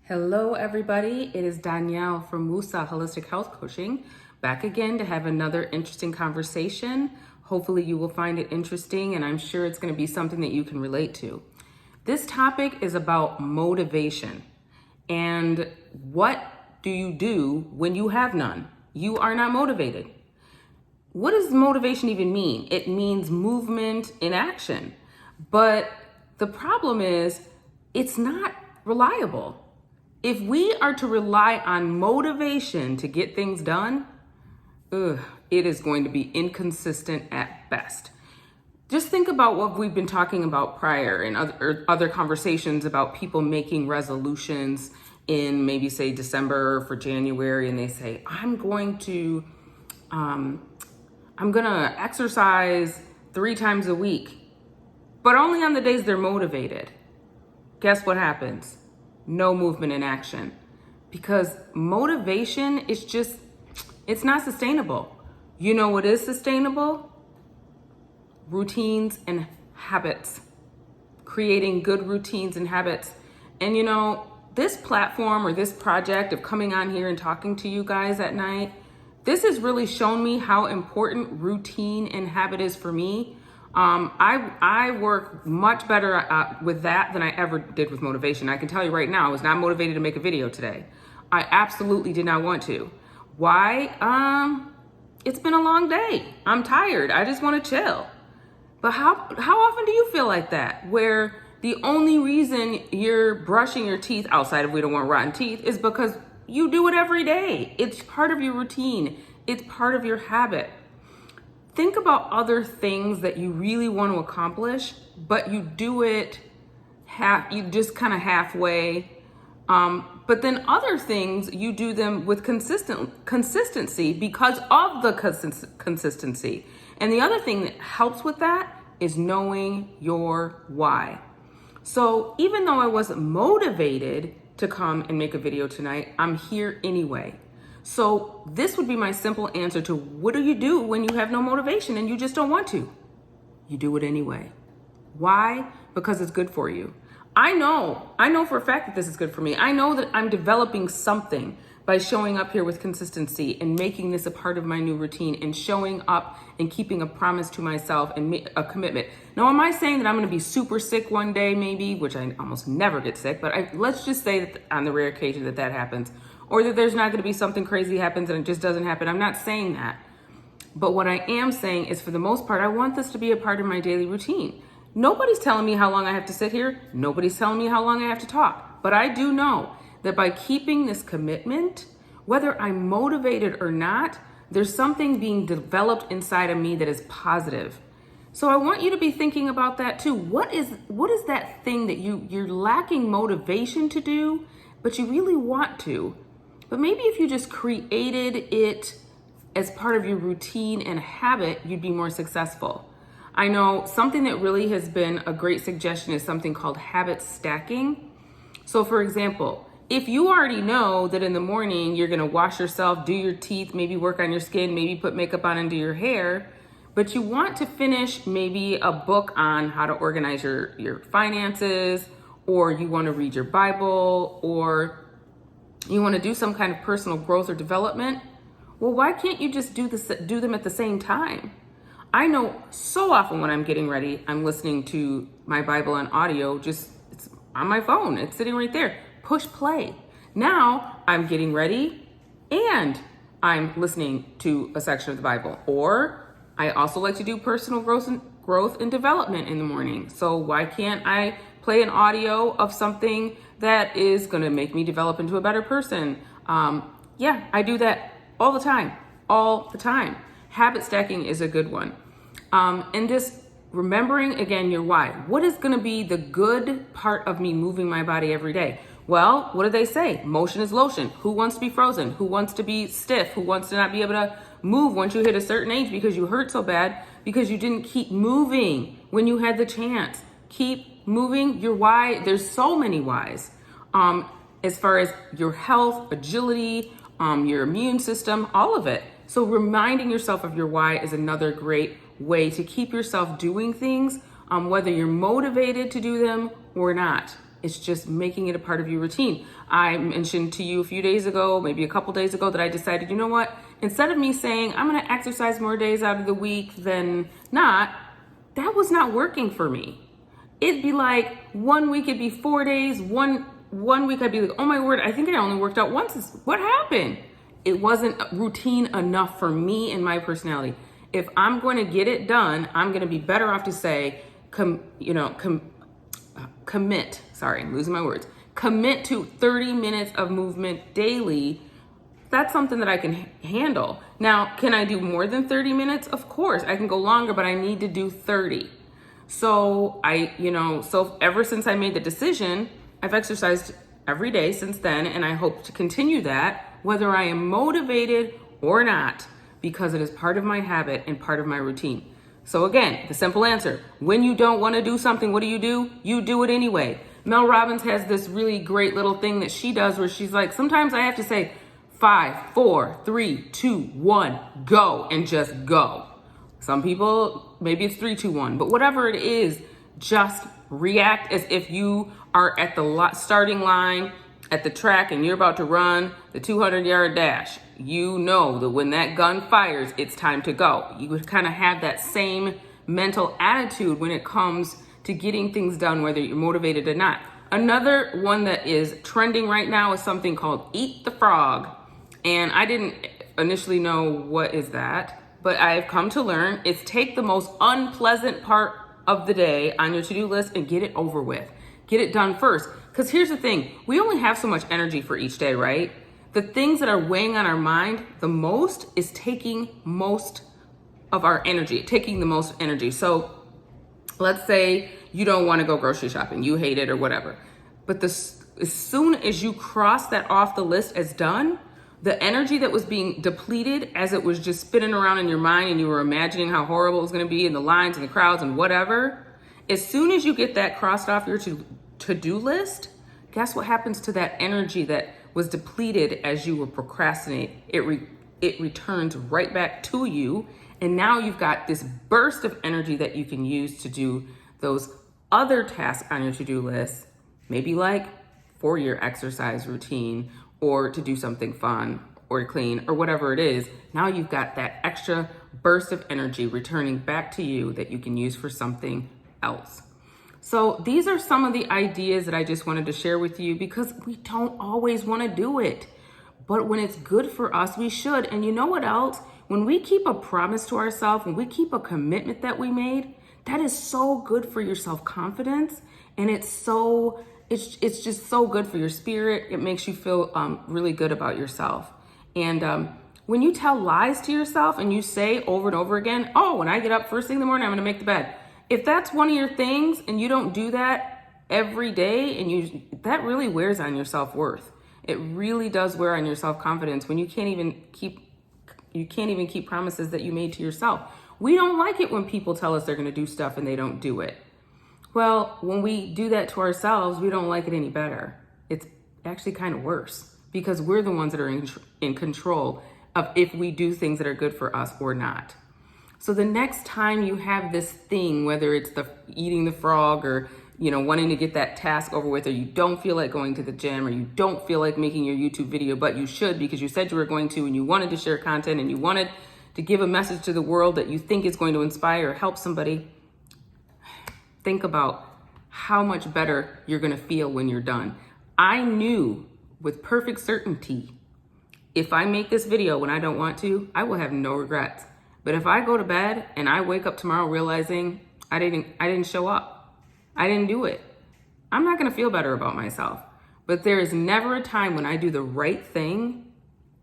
Hello, everybody. It is Donaylle from Woosah Holistic Health Coaching, back again to have another interesting conversation. Hopefully you will find it interesting, and I'm sure it's going to be something that you can relate to. This topic is about motivation. And what do you do when you have none? You are not motivated. What does motivation even mean? It means movement in action. But the problem is, it's not reliable. If we are to rely on motivation to get things done, it is going to be inconsistent at best. Just think about what we've been talking about prior in other conversations about people making resolutions in maybe say December for January, and they say, I'm gonna exercise 3 times a week, but only on the days they're motivated. Guess what happens? No movement in action, because motivation is it's not sustainable. You know what is sustainable? Routines and habits, creating good routines and habits. And this platform or this project of coming on here and talking to you guys at night, this has really shown me how important routine and habit is for me. I work much better with that than I ever did with motivation. I can tell you right now, I was not motivated to make a video today. I absolutely did not want to. Why? It's been a long day. I'm tired. I just want to chill. But how often do you feel like that? Where the only reason you're brushing your teeth, outside of we don't want rotten teeth, is because you do it every day. It's part of your routine. It's part of your habit. Think about other things that you really want to accomplish, but you do it you just kind of halfway. But then other things, you do them with consistency because of the consistency. And the other thing that helps with that is knowing your why. So even though I wasn't motivated to come and make a video tonight, I'm here anyway. So this would be my simple answer to what do you do when you have no motivation and you just don't want to? You do it anyway. Why? Because it's good for you. I know for a fact that this is good for me. I know that I'm developing something by showing up here with consistency and making this a part of my new routine and showing up and keeping a promise to myself and a commitment. Now, am I saying that I'm going to be super sick one day maybe, which I almost never get sick, but let's just say that on the rare occasion that happens, or that there's not going to be something crazy happens and it just doesn't happen. I'm not saying that. But what I am saying is, for the most part, I want this to be a part of my daily routine. Nobody's telling me how long I have to sit here. Nobody's telling me how long I have to talk. But I do know that by keeping this commitment, whether I'm motivated or not, there's something being developed inside of me that is positive. So I want you to be thinking about that too. What is that thing that you're lacking motivation to do, but you really want to? But maybe if you just created it as part of your routine and habit, you'd be more successful. I know something that really has been a great suggestion is something called habit stacking. So for example, if you already know that in the morning you're going to wash yourself, do your teeth, maybe work on your skin, maybe put makeup on and do your hair, but you want to finish maybe a book on how to organize your finances, or you want to read your Bible, or you want to do some kind of personal growth or development, well, why can't you just do them at the same time? I know so often when I'm getting ready, I'm listening to my Bible on audio, it's on my phone. It's sitting right there. Push play. Now I'm getting ready and I'm listening to a section of the Bible. Or I also like to do personal growth and development in the morning. So why can't I play an audio of something that is going to make me develop into a better person? I do that all the time. Habit stacking is a good one. And just remembering again your why. What is going to be the good part of me moving my body every day? Well, what do they say? Motion is lotion. Who wants to be frozen? Who wants to be stiff? Who wants to not be able to move once you hit a certain age because you hurt so bad because you didn't keep moving when you had the chance? Keep moving. Your why. There's so many whys. As far as your health, agility, your immune system, all of it. So reminding yourself of your why is another great way to keep yourself doing things, whether you're motivated to do them or not. It's just making it a part of your routine. I mentioned to you a few days ago, maybe a couple days ago, that I decided, you know what? Instead of me saying I'm going to exercise more days out of the week than not, that was not working for me. It'd be like 1 week it'd be 4 days. One week I'd be like, oh my word, I think I only worked out once. What happened? It wasn't routine enough for me and my personality. If I'm going to get it done, I'm going to be better off to say, commit. Sorry, I'm losing my words. Commit to 30 minutes of movement daily. That's something that I can handle. Now, can I do more than 30 minutes? Of course, I can go longer, but I need to do 30. So so ever since I made the decision, I've exercised every day since then, and I hope to continue that, whether I am motivated or not, because it is part of my habit and part of my routine. So again, the simple answer, when you don't want to do something, what do? You do it anyway. Mel Robbins has this really great little thing that she does where she's like, sometimes I have to say 5, 4, 3, 2, 1, go, and just go. Some people, maybe it's 3, 2, 1, but whatever it is, just react as if you are at the starting line at the track and you're about to run the 200-yard dash. You know that when that gun fires, it's time to go. You would kind of have that same mental attitude when it comes to getting things done, whether you're motivated or not. Another one that is trending right now is something called Eat the Frog. And I didn't initially know what is that, but I've come to learn it's take the most unpleasant part of the day on your to-do list and get it over with. Get it done first. Because here's the thing, we only have so much energy for each day, right? The things that are weighing on our mind the most is taking most of our energy, taking the most energy. So let's say you don't want to go grocery shopping, you hate it or whatever. But as soon as you cross that off the list as done, the energy that was being depleted as it was just spinning around in your mind and you were imagining how horrible it was going to be and the lines and the crowds and whatever, as soon as you get that crossed off your to-do list, guess what happens to that energy that was depleted as you were procrastinating? It returns right back to you. And now you've got this burst of energy that you can use to do those other tasks on your to-do list, maybe like for your exercise routine or to do something fun or clean or whatever it is. Now you've got that extra burst of energy returning back to you that you can use for something else. So these are some of the ideas that I just wanted to share with you because we don't always want to do it. But when it's good for us, we should. And you know what else? When we keep a promise to ourselves, when we keep a commitment that we made, that is so good for your self-confidence. And it's just so good for your spirit. It makes you feel really good about yourself. And when you tell lies to yourself and you say over and over again, oh, when I get up first thing in the morning, I'm going to make the bed. If that's one of your things and you don't do that every day, and that really wears on your self-worth. It really does wear on your self-confidence when you can't even keep promises that you made to yourself. We don't like it when people tell us they're going to do stuff and they don't do it. Well, when we do that to ourselves, we don't like it any better. It's actually kind of worse because we're the ones that are in control of if we do things that are good for us or not. So the next time you have this thing, whether it's eating the frog or, wanting to get that task over with, or you don't feel like going to the gym, or you don't feel like making your YouTube video, but you should because you said you were going to, and you wanted to share content and you wanted to give a message to the world that you think is going to inspire or help somebody, think about how much better you're going to feel when you're done. I knew with perfect certainty, if I make this video when I don't want to, I will have no regrets. But if I go to bed and I wake up tomorrow realizing I didn't show up, I didn't do it, I'm not going to feel better about myself. But there is never a time when I do the right thing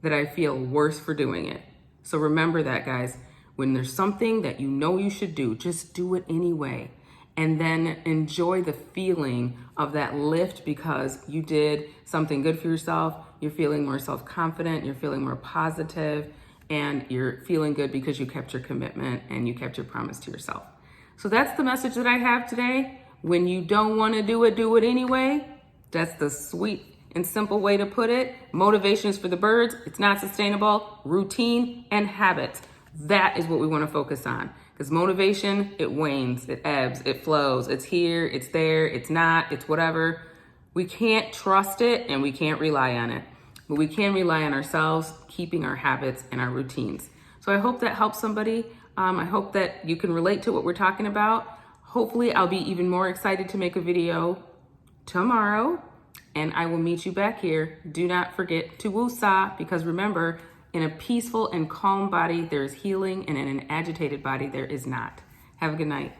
that I feel worse for doing it. So remember that, guys. When there's something that you know you should do, just do it anyway. And then enjoy the feeling of that lift because you did something good for yourself. You're feeling more self-confident. You're feeling more positive. And you're feeling good because you kept your commitment and you kept your promise to yourself. So that's the message that I have today. When you don't want to do it anyway. That's the sweet and simple way to put it. Motivation is for the birds. It's not sustainable. Routine and habits. That is what we want to focus on. Because motivation, it wanes, it ebbs, it flows. It's here, it's there, it's not, it's whatever. We can't trust it and we can't rely on it, but we can rely on ourselves, keeping our habits and our routines. So I hope that helps somebody. I hope that you can relate to what we're talking about. Hopefully I'll be even more excited to make a video tomorrow, and I will meet you back here. Do not forget to woosah, because remember, in a peaceful and calm body, there is healing, and in an agitated body, there is not. Have a good night.